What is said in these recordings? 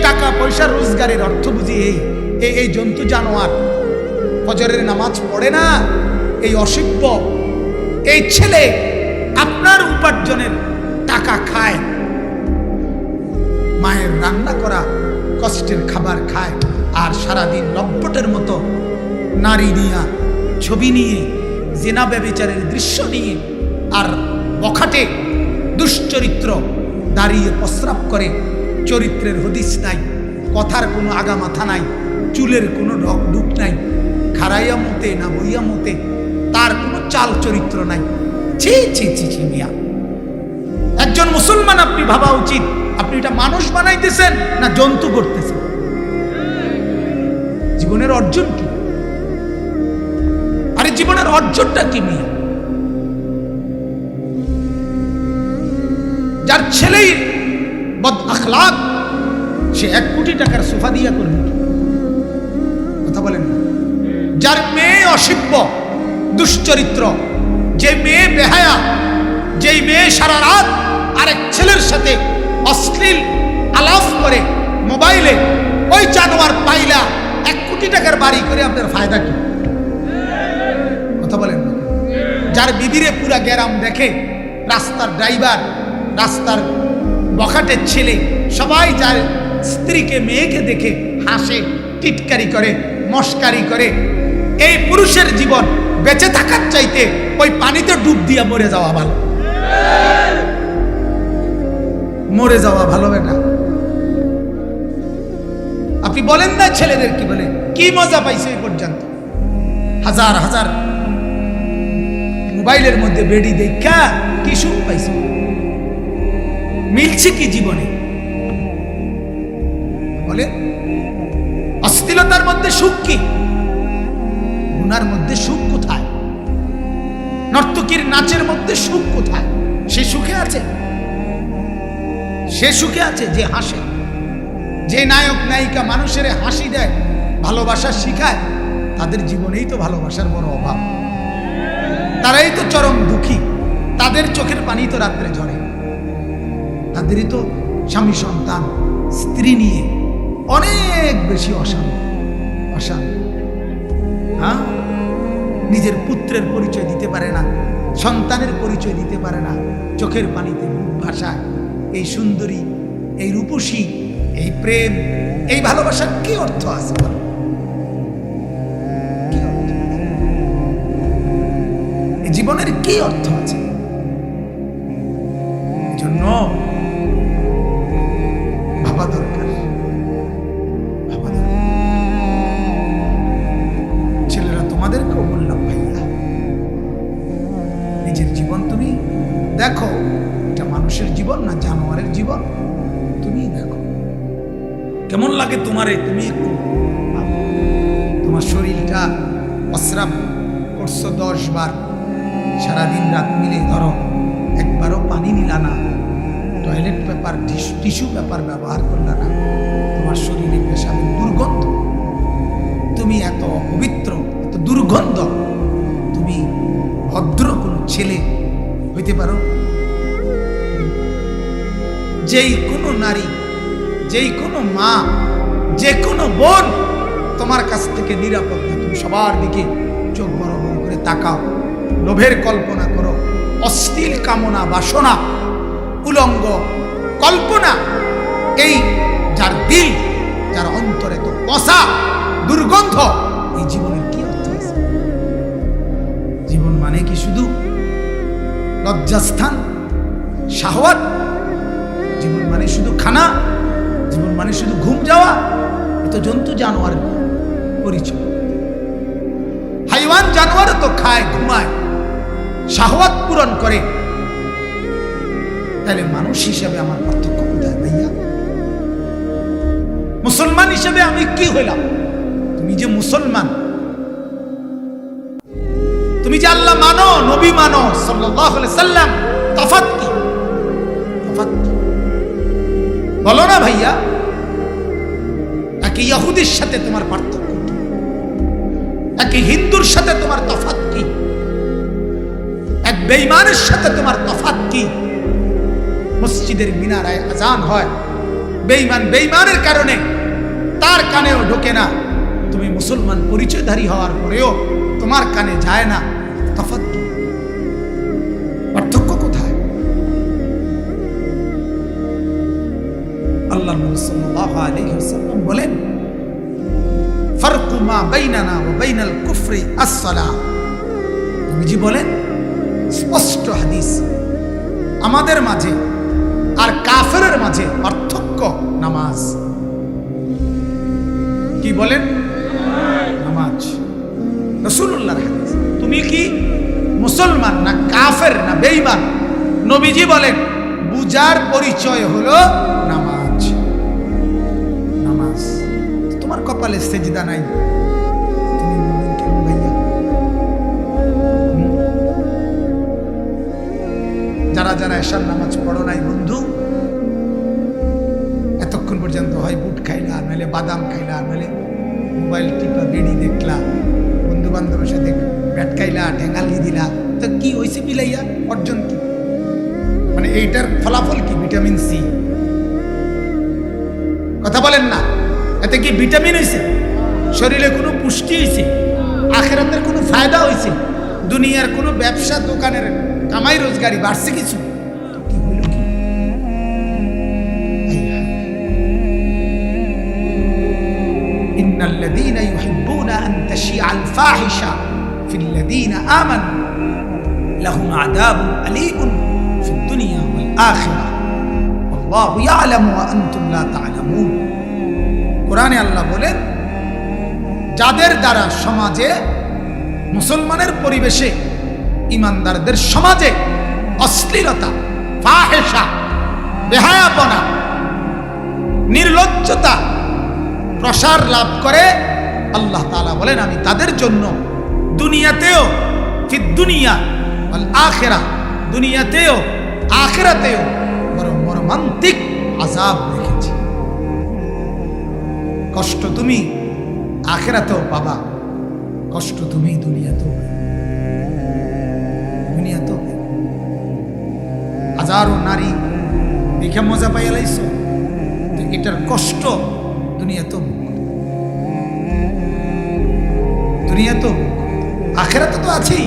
টাকা পয়সা রোজগারের অর্থ বুঝি এই জন্তু জানোয়ার ফজরের নামাজ পড়ে না, এই অসভ্য এই ছেলে আপনার উপার্জনের টাকা খায়, মায়ের রান্না করা কষ্টের খাবার খায়, আর সারাদিন লম্পটের মতো নারী নিয়ে ছবি নিয়ে জিনা ব্যভিচারের দৃশ্য নিয়ে আর বখাটে দুশ্চরিত্র দাঁড়িয়ে প্রস্রাব করে। চরিত্রের হদিস নাই, কথার কোনো আগা মাথা নাই, চুলের কোনো ডুক নাই, খারাইয়া মতে না বইয়া মতে, তার কোনো চাল চরিত্র নাই। ছি ছি ছি ছি মিয়া, একজন মুসলমান আপনি ভাবা উচিত আপনি এটা মানুষ বানাইতেছেন না জন্তু করতেছেন। জীবনের অর্জন কি? আরে জীবনের অর্জনটা কি মিয়া? যার ছেলেই বদ আখলাক সে 1 কোটি টাকার সোফা দিয়া করবে, কথা বলেন না। যার মেয়ে অসভ্য দুশ্চরিত্র, যে মেয়ে বেহায়া, যেই মেয়ে সারা রাত আরেক ছেলের সাথে অশ্লীল আলাপ করে মোবাইলে, ওই জানোয়ার পাইলা 1 কোটি টাকার বাড়ি করে আপনার ফায়দা কি? কথা বলেন না। যার বিবিরে পুরা গ্যারাম দেখে, রাস্তার ড্রাইভার, রাস্তার বখাটের ছেলে, সবাই যার স্ত্রীকে মেয়েকে দেখে হাসে, টিটকারি করে, মস্কারি করে, এই পুরুষের জীবন বেঁচে থাকার চাইতে ওই পানিতে ডুব দিয়া মরে যাওয়া ভালো। মরে যাওয়া ভালো না? আপনি বলেন না ছেলেদের কি বলে, কি মজা পাইছে এই পর্যন্ত? হাজার হাজার মোবাইলের মধ্যে বেডি দেখা কি সুখ পাইছে? মিলছে কি জীবনে বলে? অশ্লীলতার মধ্যে সুখ কি? গুনার মধ্যে সুখ কোথায়? নর্তকীর নাচের মধ্যে সুখ কোথায়? সে সুখে আছে? সে সুখে আছে যে হাসে, যে নায়ক নায়িকা মানুষের হাসি দেয়, ভালোবাসা শিখায়, তাদের জীবনেই তো ভালোবাসার বড় অভাব। তারাই তো চরম দুঃখী, তাদের চোখের পানি তো রাত্রে ঝরে, তাদেরই তো স্বামী সন্তান স্ত্রী নিয়ে অনেক বেশি অশান্তি। হ্যাঁ, নিজের পুত্রের পরিচয় দিতে পারে না, সন্তানের পরিচয় দিতে পারে না, চোখের পানিতে বুক ভাসায়। এই সুন্দরী, এই রূপসী, এই প্রেম, এই ভালোবাসার কি অর্থ আছে? এই জীবনের কি অর্থ আছে? এজন্য ভাবা দরকার, ভাবা দরকার। ছেলেরা তোমাদেরকেও বললাম, ভাইয়া নিজের জীবন তুমি দেখো, এটা মানুষের জীবন না জানোয়ারের জীবন? তুমি দেখো কেমন লাগে তোমারে। তুমি একটু তোমার শরীরটা প্রস্রাব করছো 10 বার, সারাদিন রাত মিলে ধরো একবারও পানি নিলা না, টয়লেট পেপার টিস্যু পেপার ব্যবহার করলা না, তোমার শরীরে পেশাবের দুর্গন্ধ, তুমি এত অপবিত্র, এত দুর্গন্ধ, তুমি ভদ্র কোনো ছেলে হইতে পারো? যেই কোনো নারী, যেই কোনো মা, যে কোনো বোন তোমার কাছ থেকে নিরাপদ না। তুমি সবার দিকে চোখ বড় বড় করে তাকাও, লোভের কল্পনা করো, অশ্লীল কামনা বাসনা, উলঙ্গ কল্পনা, এই যার দিল, যার অন্তরে তো পচা দুর্গন্ধ, এই জীবনের কি অর্থ আছে? জীবন মানে কি শুধু লজ্জাস্থান, শাহওয়াত? জীবন মানে শুধু খানা? জীবন মানে শুধু ঘুম যাওয়া? এত জন্তু জানোয়ার পরিচয়। হাইওয়ান জানোয়ার তো খায়, ঘুমায়, শাহওয়াত পূরণ করে। তাহলে মানুষ হিসেবে আমার পার্থক্য কোথায় ভাইয়া? মুসলমান হিসেবে আমি কি হইলাম? তুমি যে মুসলমান, তুমি যে আল্লাহ মানো, নবী মানো সাল্লাল্লাহু আলাইহি সাল্লাম, তফাৎ কি? তফাৎ বলো না ভাইয়া। একে ইহুদির সাথে তোমার পার্থক্য কি? একে হিন্দুর সাথে তোমার তফাৎ কি? এক বেঈমানের সাথে তোমার তফাৎ কি? মসজিদের মিনারায় আজান হয়, বেঈমান বেঈমানের কারণে তার কানেও ঢোকে না, তুমি মুসলমান পরিচয়ধারী হওয়ার পরেও তোমার কানে যায় না। তফাৎ কি? পার্থক্য কোথায়? আল্লাহ নবী সাল্লাল্লাহু আলাইহি ওয়াসাল্লাম বলেন, ফারকু মা বাইনানা ওয়া বাইনাল কুফরি আস-সালাহ। নবীজি বলেন, স্পষ্ট হাদিস, আমাদের মাঝে আর কাফেরের মাঝে পার্থক্য নামাজ। কি বলেন? নামাজ। রাসূলুল্লাহর হাদিস। তুমি কি মুসলমান না কাফের না বেঈমান? নবীজি বলেন, বুজার পরিচয় হলো নামাজ। নামাজ। তোমার কপালে সেজদা নাই, তুমি মুমিন কেন ভাইয়া? যারা যারা এশার নামাজ পড়ো নাই বন্ধু, এতক্ষণ পর্যন্ত হয় বুট খাইলা, নাহলে বাদাম খাইলা, নাহলে মোবাইল টিপা, বেড়ি দেখলা, বন্ধু বান্ধবের সাথে ব্যাট খাইলা, ঠেঙ্গালি দিলা, তো কি হয়েছে মিলাইয়া? অর্জন কি? মানে এইটার ফলাফল কি? Vitamin C. কথা বলেন না? এতে কি ভিটামিন হয়েছে? শরীরে কোনো পুষ্টি হয়েছে? আখিরাতের কোনো ফায়দা হয়েছে? দুনিয়ার কোনো ব্যবসা দোকানের কামাই রোজগারি বাড়ছে কিছু? কি হইল কি? ইন্নাল্লাযীনা ইউহিব্বুনা আন তাশিআল ফাহিশা ফিল্লাযীনা আমানু লাহুম আযাবুন আলীমুন ফিদ দুনিয়া ওয়াল আখিরাহ ওয়াল্লাহু ইয়ালামু ওয়া আনতুম লা তা'লামুন। কোরআনে আল্লাহ বলেন, যাদের দ্বারা সমাজে, মুসলমানের পরিবেশে, ইমানদারদের সমাজে অশ্লীলতা, ফাহেশা, বেহায়াপনা, নির্লজ্জতা প্রসার লাভ করে, আল্লাহ তাআলা বলেন, আমি তাদের জন্য দুনিয়াতেও, ফিদ দুনিয়া ওয়াল আখিরাহ, দুনিয়াতেও আখিরাতেও বড় মর্মান্তিক আযাব রেখেছি। কষ্ট তুমি আখিরাতেও পাবা, কষ্ট তুমি দুনিয়াতেও। হাজারো নারী দেখে মজা পাইয়া লাইছো, তো এটার কষ্ট দুনিয়াতেও, দুনিয়াতেও, আখিরাতে তো আছেই,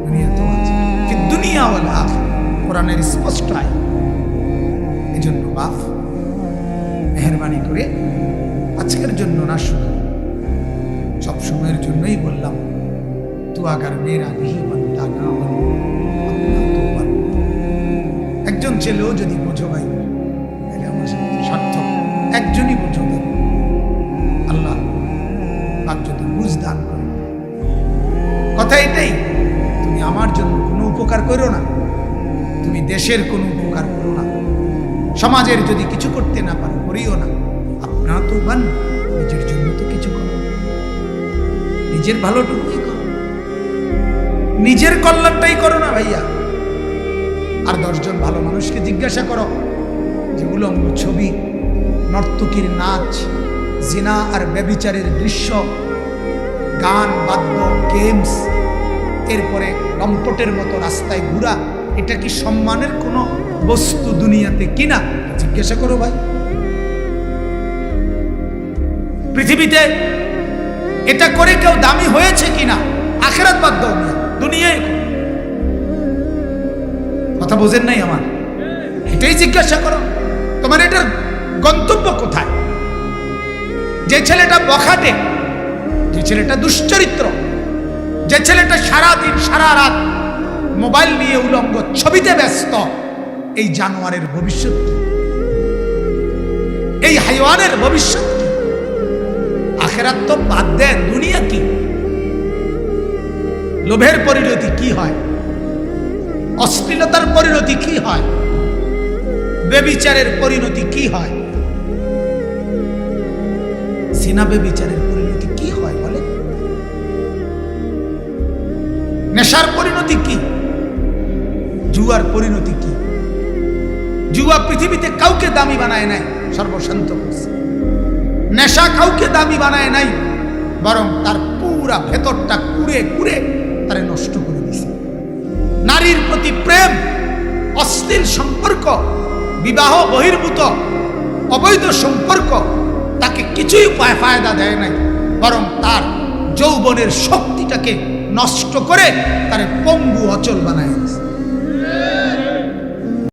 দুনিয়াতেও আছে। কিন্তু দুনিয়া ওয়াল আখিরাহ কোরআনের স্পষ্ট আয়াত। এজন্য বাপ, মেহেরবানি করে আজকের জন্য না, শুধু সব সময়ের জন্যই বললাম, তু আগার মেরা नहीं बनता ना बनो अपना तो बन। একজন ছেলেও যদি বোঝো ভাই, তাহলে আমার সার্থক। একজনই বোঝো, আল্লাহ পাক যদি বুঝ দান করে। কথা এটাই, তুমি আমার জন্য কোনো উপকার করো না, তুমি দেশের কোনো উপকার করো না, সমাজের যদি কিছু করতে না পারো করিও না। আপনা তো বান, নিজের জন্য তো কিছু করো, নিজের ভালোটুকুই করো, নিজের কল্যাণটাই করো না ভাইয়া। আর 10 জন ভালো মানুষকে জিজ্ঞাসা করো, যেগুলো ছবি, নর্তকীর নাচ, জিনা আর ব্যভিচারের দৃশ্য, গান বাদ্য, গেমস, এরপরে লম্পটের মতো রাস্তায় ঘোরা, এটা কি সম্মানের কোনো বস্তু দুনিয়াতে কিনা? জিজ্ঞাসা করো ভাই। পৃথিবীতে এটা করে কেউ দামি হয়েছে কিনা? আখিরাত বাদ দাও, দুনিয়ায়। কথা বোঝেন নাই আমার? এটাই জিজ্ঞাসা করো, তোমার এটার গন্তব্য কোথায়? যে ছেলেটা বখাটে, যে ছেলেটা দুশ্চরিত্র, যে ছেলেটা সারাদিন সারা রাত মোবাইল নিয়ে উলঙ্গ ছবিতে ব্যস্ত, এই জানোয়ারের ভবিষ্যৎ কি? এই হাইওয়ানের ভবিষ্যৎ কি? আখিরাত তো বাদ দেন, দুনিয়া কি? লোভের পরিণতি কি হয়? অশ্লীলতার পরিণতি কি হয়? ব্যভিচারের পরিণতি কি হয়? জিনা ব্যভিচারের পরিণতি কি হয় বলে? নেশার পরিণতি কি? জুয়ার পরিণতি কি? জুয়া পৃথিবীতে কাউকে দামি বানায় নাই, সর্বশান্ত করছে। নেশা কাউকে দামি বানায় নাই, বরং তার পুরা ভেতরটা কুড়ে কুড়ে তারে নষ্ট করে দিছে। নারীর প্রতি প্রেম, অশ্লীল সম্পর্ক, বিবাহ বহির্ভূত অবৈধ সম্পর্ক তাকে কিছুই ফায়দা দেয় নাই, বরং তার যৌবনের শক্তিটাকে নষ্ট করে তারে পঙ্গু অচল বানায় দিয়েছে।